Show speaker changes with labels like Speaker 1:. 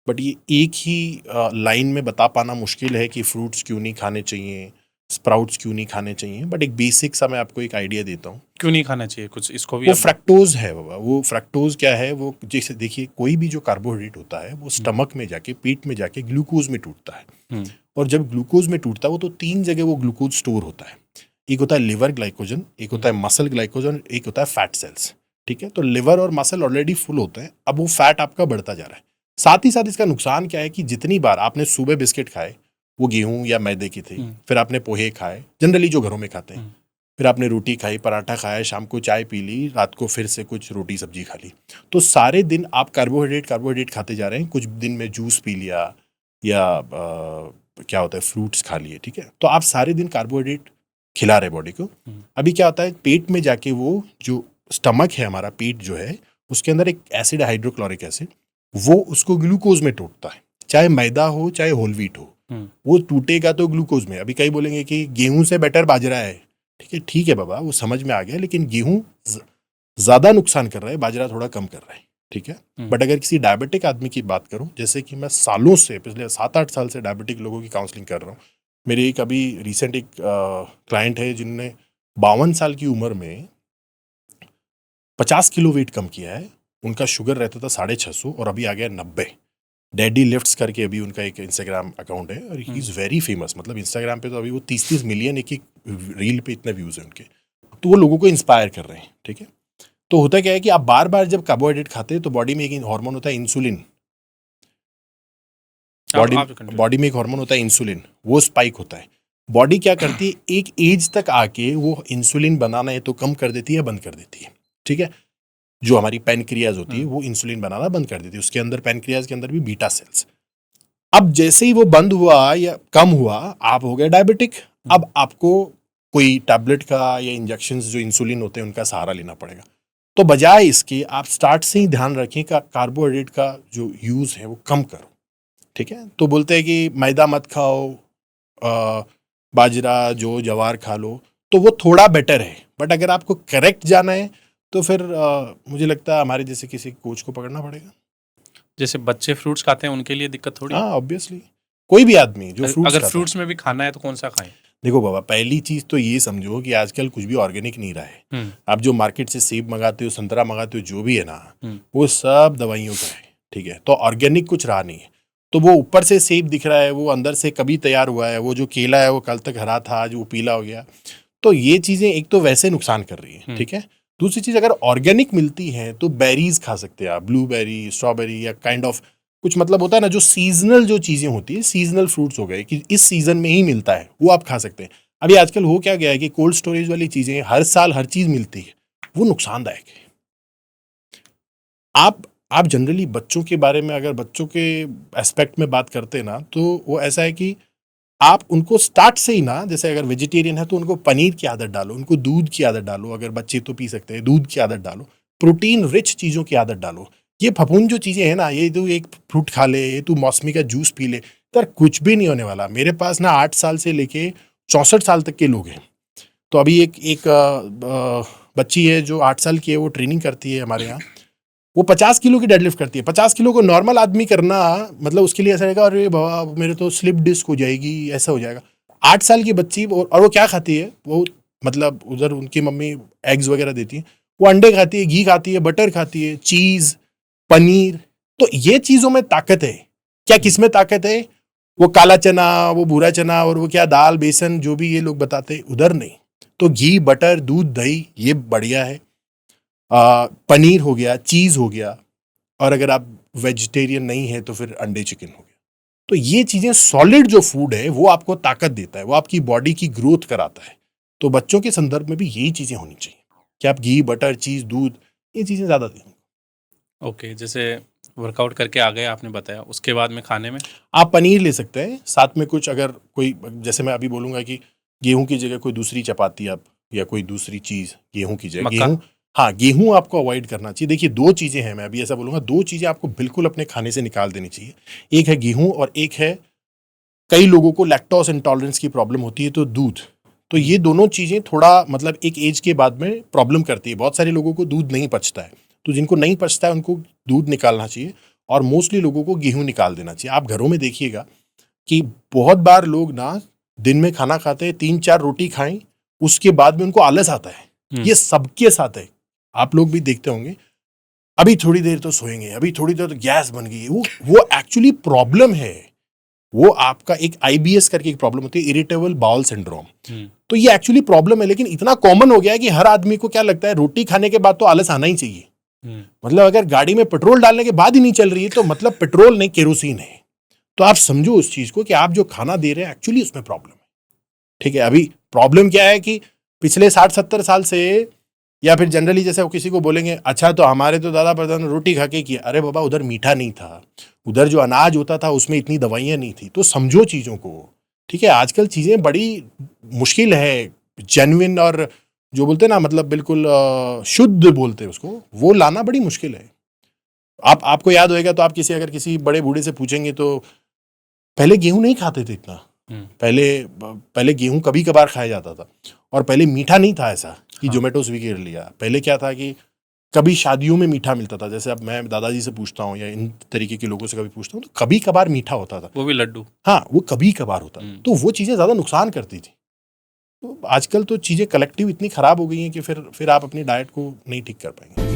Speaker 1: But ये एक ही line में बता पाना मुश्किल है कि फ्रूट्स क्यों नहीं खाने चाहिए, स्प्राउट्स क्यों नहीं खाने चाहिए। बट एक बेसिक सा मैं आपको एक आइडिया देता हूँ।
Speaker 2: क्यों नहीं खाना चाहिए कुछ इसको भी
Speaker 1: वो
Speaker 2: आप
Speaker 1: फ्रक्टोज है बाबा। वो फ्रक्टोज क्या है? वो जैसे देखिए, कोई भी जो कार्बोहाइड्रेट होता है वो स्टमक में जाके, पेट में जाके ग्लूकोज में टूटता है।
Speaker 2: हम्म,
Speaker 1: और जब ग्लूकोज में टूटता है वो, तो 3 जगह वो ग्लूकोज स्टोर होता है। एक होता है लिवर ग्लाइकोजन, एक होता है मसल ग्लाइकोजन, एक होता है फैट सेल्स। ठीक है, तो लिवर और मसल ऑलरेडी फुल होते हैं, अब वो फैट आपका बढ़ता जा रहा है। साथ ही साथ इसका नुकसान क्या है कि जितनी बार आपने सुबह बिस्किट खाए, वो गेहूं या मैदे की थी, फिर आपने पोहे खाए जनरली जो घरों में खाते हैं, फिर आपने रोटी खाई, पराठा खाया, शाम को चाय पी ली, रात को फिर से कुछ रोटी सब्जी खा ली, तो सारे दिन आप कार्बोहाइड्रेट खाते जा रहे हैं। कुछ दिन में जूस पी लिया या क्या होता है फ्रूट्स खा लिए, ठीक है, तो आप सारे दिन कार्बोहाइड्रेट खिला रहे बॉडी को। अभी क्या होता है, पेट में जाके वो जो स्टमक है हमारा, पेट जो है, उसके अंदर एक एसिड है हाइड्रोक्लोरिक एसिड, वो उसको ग्लूकोज में टूटता है। चाहे मैदा हो चाहे होल व्हीट हो, वो टूटेगा तो ग्लूकोज में। अभी कई बोलेंगे कि गेहूं से बेटर बाजरा है। ठीक है बाबा, वो समझ में आ गया, लेकिन गेहूं ज्यादा नुकसान कर रहा है, बाजरा थोड़ा कम कर रहा है। ठीक है, बट अगर किसी डायबिटिक आदमी की बात करूं, जैसे कि मैं सालों से, पिछले 7-8 साल से डायबिटिक लोगों की काउंसलिंग कर रहा हूँ। मेरे एक अभी रिसेंट एक क्लाइंट है जिनने 52 साल की उम्र में 50 किलो वेट कम किया है। उनका शुगर रहता था 650 और अभी आ गया 90। डैडी लिफ्ट्स करके अभी उनका एक इंस्टाग्राम अकाउंट है और ही इज़ वेरी फेमस। मतलब इंस्टाग्राम पे तो अभी वो 30-30 मिलियन एक रील पे इतने व्यूज़ हैं उनके। तो वो लोगों को इंस्पायर कर रहे हैं। ठीक है, तो होता क्या है कि आप बार बार जब कार्बोहाइड्रेट खाते हैं तो बॉडी में एक हार्मोन होता है इंसुलिन। बॉडी में एक हार्मोन होता है इंसुलिन, वो स्पाइक होता है। बॉडी क्या करती है, एक एज तक आके वो इंसुलिन बनाना है तो कम कर देती है, बंद कर देती है। ठीक है, जो हमारी पैनक्रियाज होती है वो इंसुलिन बनाना बंद कर देती है। उसके अंदर, पैनक्रियाज के अंदर भी बीटा सेल्स। अब जैसे ही वो बंद हुआ या कम हुआ, आप हो गए डायबिटिक। अब आपको कोई टैबलेट का या इंजेक्शन जो इंसुलिन होते हैं उनका सहारा लेना पड़ेगा। तो बजाय इसके आप स्टार्ट से ही ध्यान रखें कि कार्बोहाइड्रेट का जो यूज है वो कम करो। ठीक है, तो बोलते हैं कि मैदा मत खाओ, बाजरा जो जवार खा लो, तो वो थोड़ा बेटर है। बट अगर आपको करेक्ट जाना है तो फिर मुझे लगता है हमारे जैसे किसी कोच को पकड़ना पड़ेगा।
Speaker 2: जैसे बच्चे फ्रूट्स खाते हैं उनके लिए दिक्कत थोड़ी है?
Speaker 1: हाँ, ऑब्वियसली कोई भी आदमी जो फ्रूट्स
Speaker 2: अगर
Speaker 1: खाता
Speaker 2: फ्रूट्स
Speaker 1: है।
Speaker 2: में भी खाना है तो कौन सा खाएं?
Speaker 1: देखो बाबा, पहली चीज तो ये समझो कि आजकल कुछ भी ऑर्गेनिक नहीं रहा है। आप जो मार्केट से सेब मंगाते हो, संतरा मंगाते हो, जो भी है ना, वो सब दवाइयों का है। ठीक है, तो ऑर्गेनिक कुछ रहा नहीं है। तो वो ऊपर से सेब दिख रहा है, वो अंदर से कभी तैयार हुआ है। वो जो केला है वो कल तक हरा था, आज वो पीला हो गया। तो ये चीजें एक तो वैसे नुकसान कर रही है। ठीक है, दूसरी चीज, अगर ऑर्गेनिक मिलती है तो बेरीज खा सकते हैं आप, ब्लूबेरी, स्ट्रॉबेरी, या काइंड ऑफ कुछ मतलब होता है ना, जो सीजनल जो चीजें होती है, सीजनल फ्रूट्स हो गए कि इस सीजन में ही मिलता है, वो आप खा सकते हैं। अभी आजकल हो क्या गया है कि कोल्ड स्टोरेज वाली चीजें हर साल हर चीज मिलती है, वो नुकसानदायक है। आप जनरली बच्चों के बारे में, अगर बच्चों के एस्पेक्ट में बात करते हैं ना, तो वो ऐसा है कि आप उनको स्टार्ट से ही ना, जैसे अगर वेजिटेरियन है तो उनको पनीर की आदत डालो, उनको दूध की आदत डालो। अगर बच्चे तो पी सकते हैं, दूध की आदत डालो, प्रोटीन रिच चीज़ों की आदत डालो। ये फफूंद जो चीज़ें हैं ना, ये तू एक फ्रूट खा ले, ये तू मौसमी का जूस पी ले, तर कुछ भी नहीं होने वाला। मेरे पास ना 8 साल से लेके 64 साल तक के लोग हैं। तो अभी एक बच्ची है जो 8 साल की है, वो ट्रेनिंग करती है हमारे यहाँ। वो 50 किलो की डेडलिफ्ट करती है। 50 किलो को नॉर्मल आदमी करना, मतलब उसके लिए ऐसा रहेगा, अरे बाबा मेरे तो स्लिप डिस्क हो जाएगी, ऐसा हो जाएगा। 8 साल की बच्ची, और वो क्या खाती है, वो मतलब उधर उनकी मम्मी एग्स वगैरह देती है, वो अंडे खाती है, घी खाती है, बटर खाती है, चीज, पनीर। तो ये चीजों में ताकत है। क्या किस में ताकत है? वो काला चना, वो भूरा चना, और वो क्या दाल, बेसन, जो भी ये लोग बताते हैं, उधर नहीं। तो घी, बटर, दूध, दही, ये बढ़िया है। पनीर हो गया, चीज हो गया, और अगर आप वेजिटेरियन नहीं है तो फिर अंडे, चिकन हो गया। तो ये चीजें, सॉलिड जो फूड है वो आपको ताकत देता है, वो आपकी बॉडी की ग्रोथ कराता है। तो बच्चों के संदर्भ में भी यही चीजें होनी चाहिए कि आप घी, बटर, चीज, दूध, ये चीजें ज्यादा दें।
Speaker 2: ओके, जैसे वर्कआउट करके आ गए आपने बताया, उसके बाद में खाने में
Speaker 1: आप पनीर ले सकते हैं साथ में कुछ, अगर कोई, जैसे मैं अभी बोलूंगा कि गेहूं की जगह कोई दूसरी चपाती आप, या कोई दूसरी चीज गेहूं की जगह,
Speaker 2: मक्का।
Speaker 1: हाँ, गेहूं आपको अवॉइड करना चाहिए। देखिए, 2 चीजें हैं, मैं अभी ऐसा बोलूंगा, 2 चीजें आपको बिल्कुल अपने खाने से निकाल देनी चाहिए। एक है गेहूं, और एक है, कई लोगों को लैक्टोज इंटॉलरेंस की प्रॉब्लम होती है, तो दूध। तो ये दोनों चीजें थोड़ा, मतलब एक एज के बाद में प्रॉब्लम करती है। बहुत सारे लोगों को दूध नहीं पचता है, तो जिनको नहीं पचता है उनको दूध निकालना चाहिए। और मोस्टली लोगों को गेहूं निकाल देना चाहिए। आप घरों में देखिएगा कि बहुत बार लोग ना दिन में खाना खाते हैं, 3-4 रोटी खाएं, उसके बाद में उनको आलस आता है। ये सबके साथ है, आप लोग भी देखते होंगे। अभी थोड़ी देर तो सोएंगे, अभी थोड़ी देर तो गैस बन गई। वो एक्चुअली प्रॉब्लम है। वो आपका एक IBS करके एक प्रॉब्लम होती है, इरिटेबल बाउल सिंड्रोम। तो ये एक्चुअली प्रॉब्लम है, लेकिन इतना कॉमन हो गया है कि हर आदमी को क्या लगता है, रोटी खाने के बाद तो आलस आना ही चाहिए। मतलब अगर गाड़ी में पेट्रोल डालने के बाद ही नहीं चल रही है तो मतलब पेट्रोल नहीं, केरोसिन है। तो आप समझो उस चीज को कि आप जो खाना दे रहे हैं एक्चुअली उसमें प्रॉब्लम है। ठीक है, अभी प्रॉब्लम क्या है कि पिछले 60-70 साल से, या फिर जनरली जैसे वो किसी को बोलेंगे अच्छा तो हमारे तो दादा परदादा ने रोटी खा के किया। अरे बाबा, उधर मीठा नहीं था, उधर जो अनाज होता था उसमें इतनी दवाइयां नहीं थी। तो समझो चीजों को। ठीक है, आजकल चीजें बड़ी मुश्किल है, जेन्युइन और जो बोलते हैं ना, मतलब बिल्कुल शुद्ध बोलते हैं उसको, वो लाना बड़ी मुश्किल है। आपको याद होएगा तो आप अगर किसी बड़े बूढ़े से पूछेंगे तो पहले गेहूं नहीं खाते थे इतना। पहले गेहूं कभी कभार खाया जाता था, और पहले मीठा नहीं था ऐसा कि जोमेटो स्विगी कर लिया। पहले क्या था कि कभी शादियों में मीठा मिलता था। जैसे अब मैं दादाजी से पूछता हूँ या इन तरीके के लोगों से कभी पूछता हूँ तो कभी कभार मीठा होता था,
Speaker 2: वो भी लड्डू।
Speaker 1: हाँ, वो कभी कभार होता था। तो वो चीजें ज्यादा नुकसान करती थी। तो आजकल तो चीजें कलेक्टिव इतनी खराब हो गई हैं कि फिर आप अपनी डाइट को नहीं ठीक कर पाएंगे।